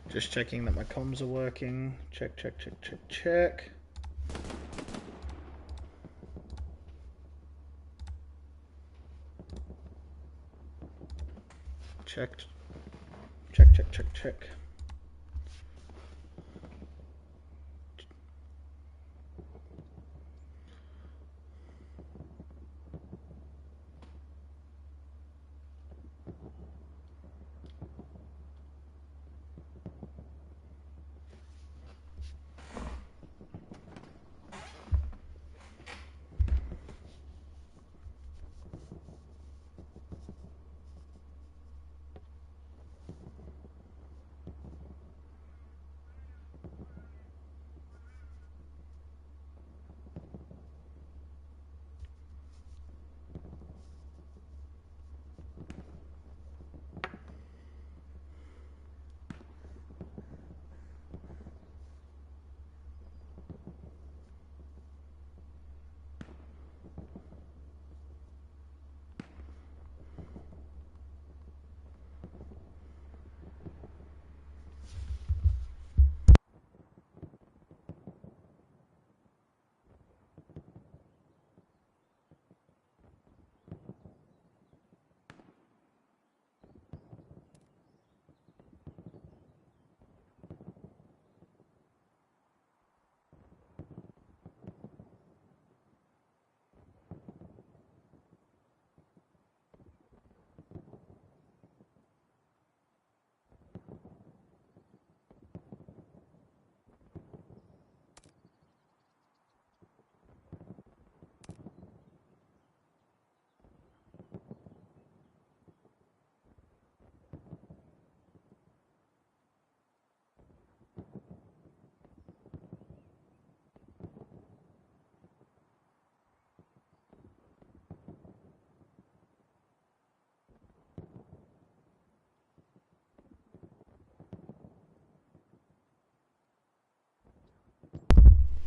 Just checking that my comms are working. Check, check, check, check, check. Checked. Check, check, check, check.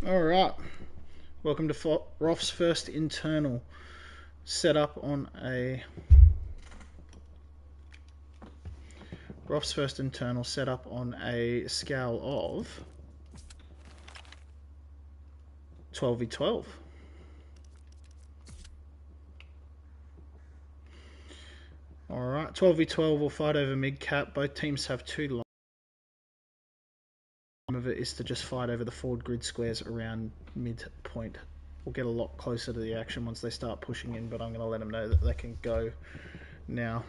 Alright, welcome to Fun ROFS first internal, set up on a ROFS first internal set up on a scale of 12v12. Alright, 12v12 will fight over mid cap. Both teams have 2 lines. Of it is to just fight over the forward grid squares around midpoint. We'll get a lot closer to the action once they start pushing in, but I'm going to let them know that they can go now.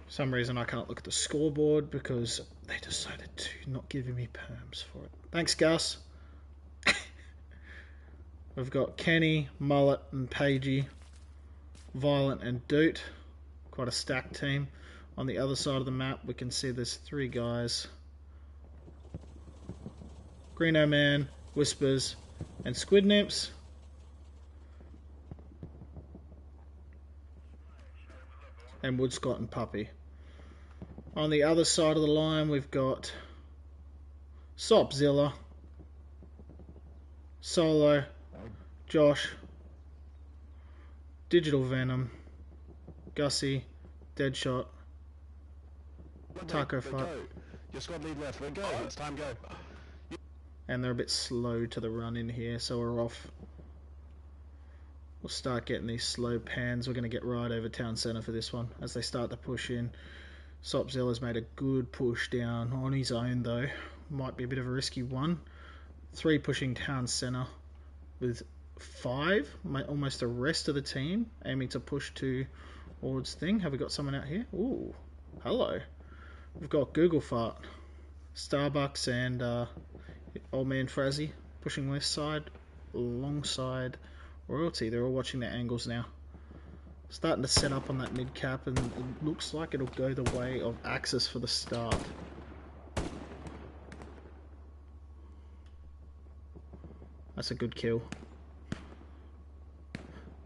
For some reason I can't look at the scoreboard because they decided to not give me perms for it. Thanks, Gus. We've got Kenny, Mullet and Pagey, Violent and Doot. Quite a stacked team. On the other side of the map we can see there's 3 guys. Greeno Man, Whispers and Squid Nymphs. And Woodscott and Puppy. On the other side of the line we've got Sopzilla, Solo, Josh, Digital Venom, Gussie, Deadshot, Taco Fight. Your squad lead left, we're go, it's time go. And they're a bit slow to the run in here, so we're off. We'll start getting these slow pans. We're going to get right over town centre for this one as they start to push in. Sopzilla's made a good push down on his own though. Might be a bit of a risky one. 3 pushing town centre with 5, almost the rest of the team aiming to push towards thing. Have we got someone out here? Ooh, hello. We've got Google Fart, Starbucks and Old Man Frazzy pushing left side, alongside Royalty. They're all watching their angles now. Starting to set up on that mid cap, and it looks like it'll go the way of Axis for the start. That's a good kill.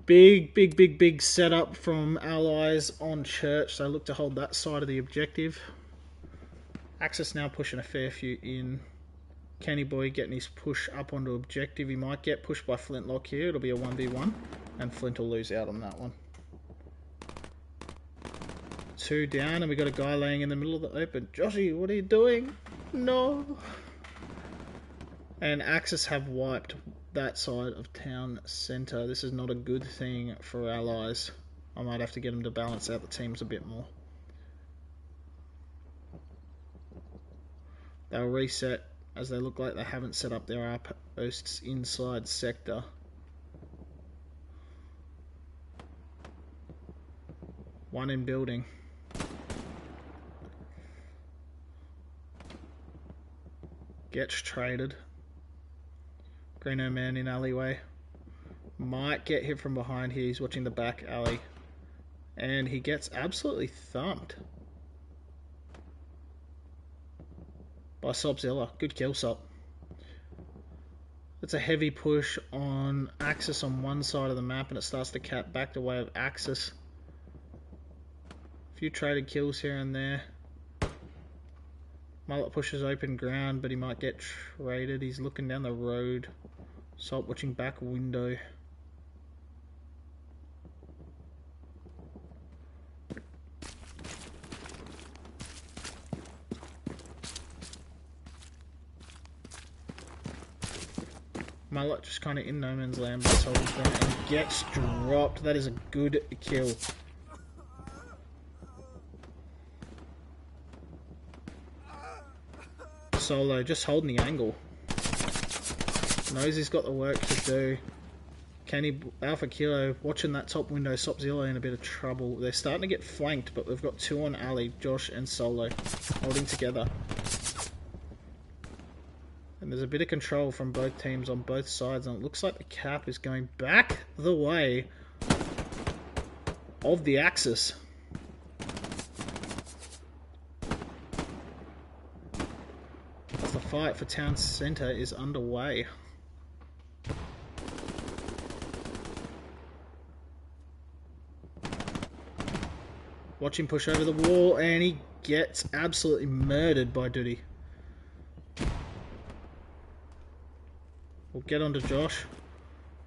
Big setup from Allies on Church. They look to hold that side of the objective. Axis now pushing a fair few in. Kenny Boy getting his push up onto objective. He might get pushed by Flintlock here. It'll be a 1v1, and Flint will lose out on that one. 2 down, and we got a guy laying in the middle of the open. Joshy, what are you doing? No. And Axis have wiped that side of town centre. This is not a good thing for Allies. I might have to get them to balance out the teams a bit more. They'll reset as they look like they haven't set up their outposts inside sector. One in building. Gets traded. Greeno man in alleyway. Might get hit from behind here. He's watching the back alley. And he gets absolutely thumped by Sobzilla. Good kill, Sop. It's a heavy push on Axis on one side of the map, and it starts to cap back the way of Axis. A few traded kills here and there. Mullet pushes open ground, but he might get traded. He's looking down the road. Salt watching back window. Mullet just kind of in no man's land, but holding front and gets dropped. That is a good kill. Solo just holding the angle. Knows he's got the work to do. Kenny Alpha Kilo watching that top window. Sopzilla in a bit of trouble. They're starting to get flanked, but we've got 2 on alley, Josh and Solo, holding together. And there's a bit of control from both teams on both sides, and it looks like the cap is going back the way of the Axis. As the fight for town centre is underway. Watch him push over the wall, and he gets absolutely murdered by Duty. We'll get onto Josh.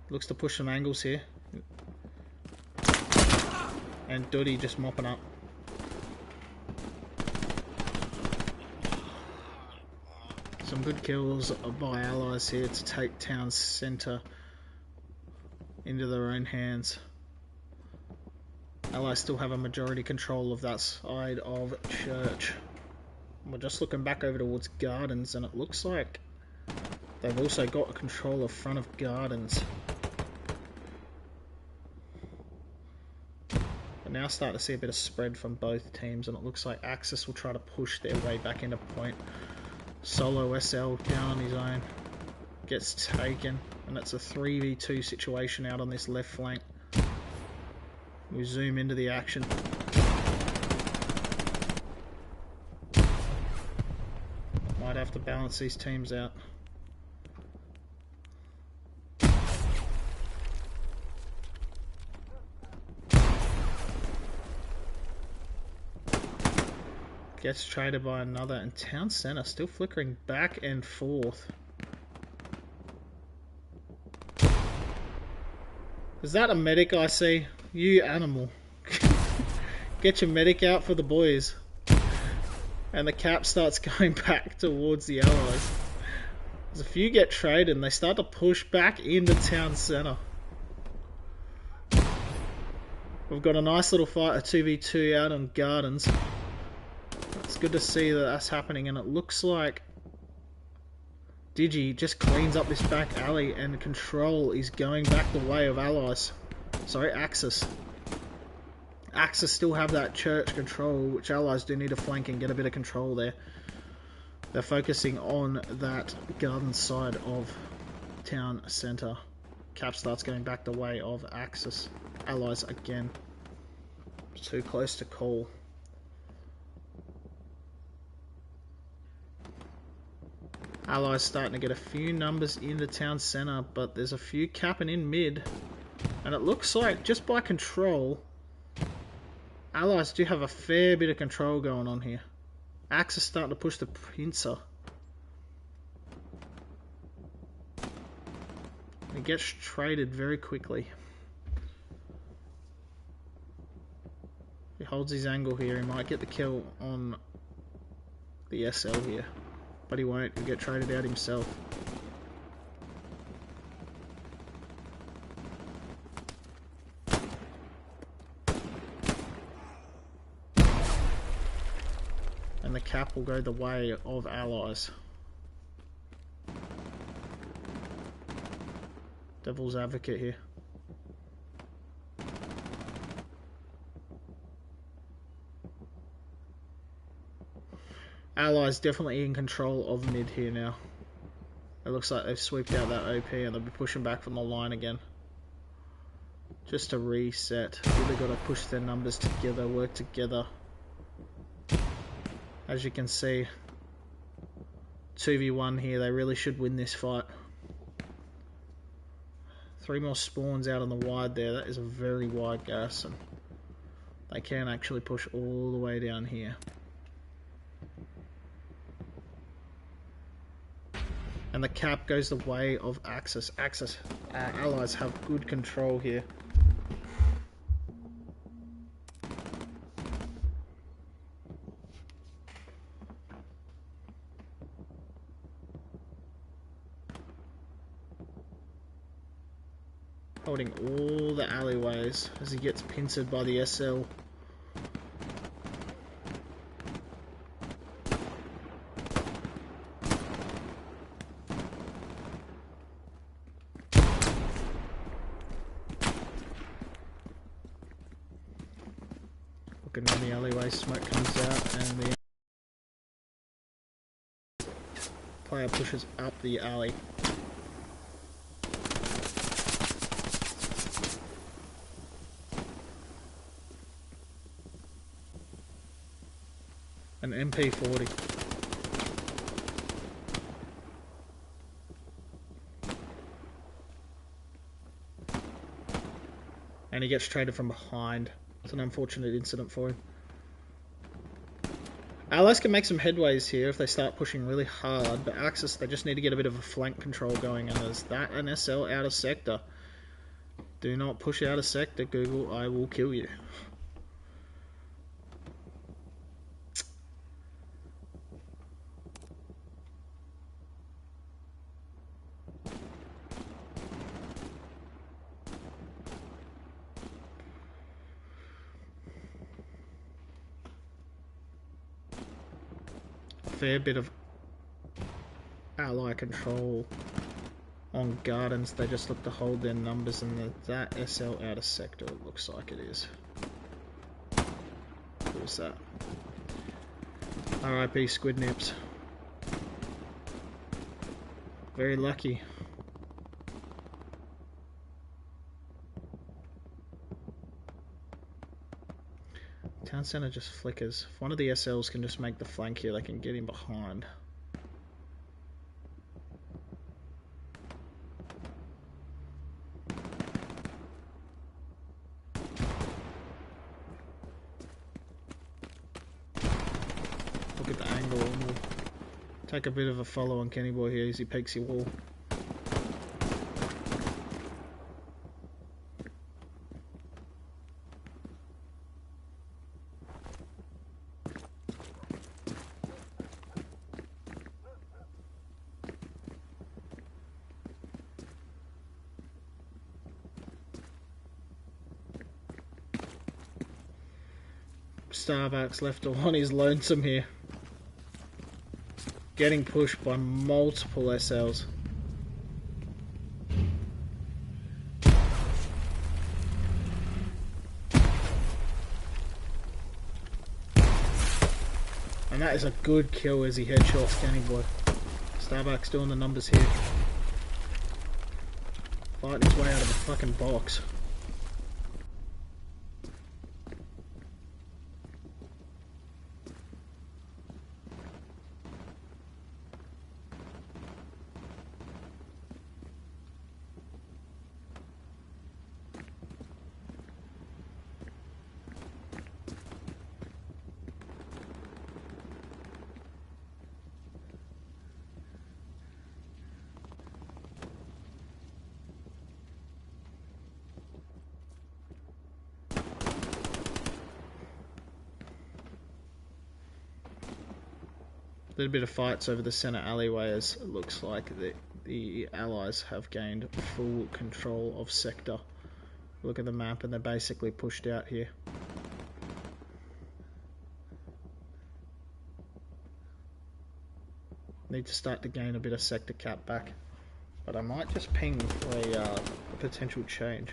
Looks to push some angles here. And Duty just mopping up. Some good kills by Allies here to take town centre into their own hands. Allies still have a majority control of that side of Church. We're just looking back over towards Gardens, and it looks like they've also got control of front of Gardens. But now starting to see a bit of spread from both teams, and it looks like Axis will try to push their way back into point. Solo SL down on his own. Gets taken, and it's a 3v2 situation out on this left flank. We zoom into the action. Might have to balance these teams out. Gets traded by another, and town centre still flickering back and forth. Is that a medic I see? You animal. Get your medic out for the boys. And the cap starts going back towards the Allies. As a few get traded and they start to push back into town centre. We've got a nice little fight, a 2v2 out on Gardens. It's good to see that that's happening, and it looks like Digi just cleans up this back alley, and control is going back the way of Allies. Sorry, Axis. Axis still have that Church control, which Allies do need to flank and get a bit of control there. They're focusing on that garden side of town centre. Cap starts going back the way of Axis. Allies again. Too close to call. Allies starting to get a few numbers in the town centre, but there's a few capping in mid. And it looks like, just by control, Allies do have a fair bit of control going on here. Axis starting to push the pincer. He gets traded very quickly. He holds his angle here. He might get the kill on the SL here. But he won't. He'll get traded out himself. And the cap will go the way of Allies. Devil's advocate here. Allies definitely in control of mid here now. It looks like they've swept out that OP and they'll be pushing back from the line again. Just to reset. Really got to push their numbers together, work together. As you can see, 2v1 here, they really should win this fight. 3 more spawns out on the wide there. That is a very wide garrison. They can actually push all the way down here. And the cap goes the way of Axis. Allies have good control here. Holding all the alleyways as he gets pincered by the SL. Looking down the alleyway, smoke comes out and the player pushes up the alley. An MP40. And he gets traded from behind. It's an unfortunate incident for him. Allies can make some headways here if they start pushing really hard, but Axis, they just need to get a bit of a flank control going, and there's that an SL out of sector. Do not push out of sector, Google, I will kill you. Fair bit of ally control on gardens. They just look to hold their numbers, and that SL out of sector, it looks like it is. Who was that? RIP Squid Nips. Very lucky. Town centre just flickers. If one of the SLs can just make the flank here, they can get him behind. Look at the angle, and we'll take a bit of a follow on Kenny Boy here as he peeks your wall. Starbucks left on his lonesome here. Getting pushed by multiple SLs. And that is a good kill as he headshots Kenny Boy. Starbuck's doing the numbers here. Fighting his way out of the fucking box. A little bit of fights over the centre alleyway as it looks like the Allies have gained full control of sector. Look at the map and they're basically pushed out here. Need to start to gain a bit of sector cap back. But I might just ping for a potential change.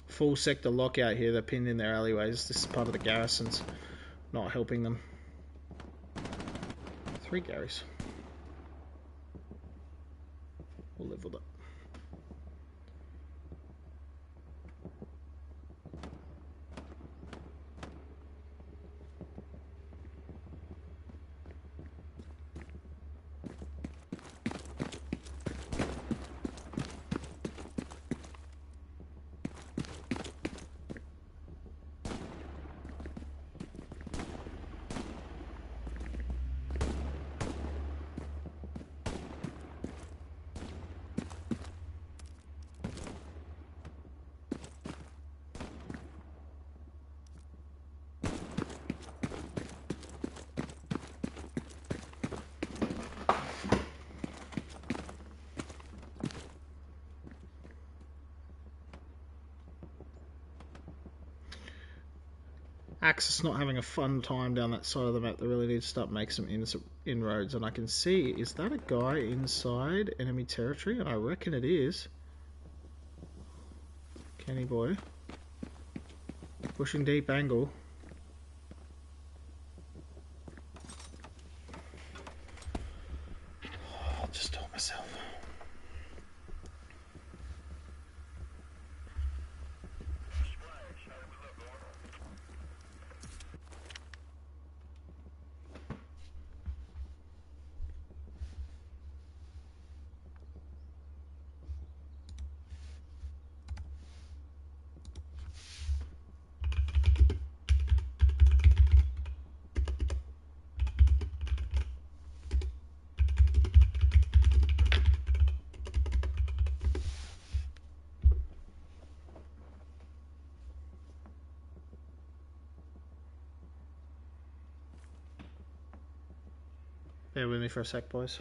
Full sector lockout here, they're pinned in their alleyways. This is part of the garrisons, not helping them. 3 Garys. We'll live with it. Axis not having a fun time down that side of the map. They really need to start making some inroads. And I can see, is that a guy inside enemy territory? And I reckon it is. Kenny Boy. Pushing deep angle. I'll just told myself. Bear with me for a sec, boys.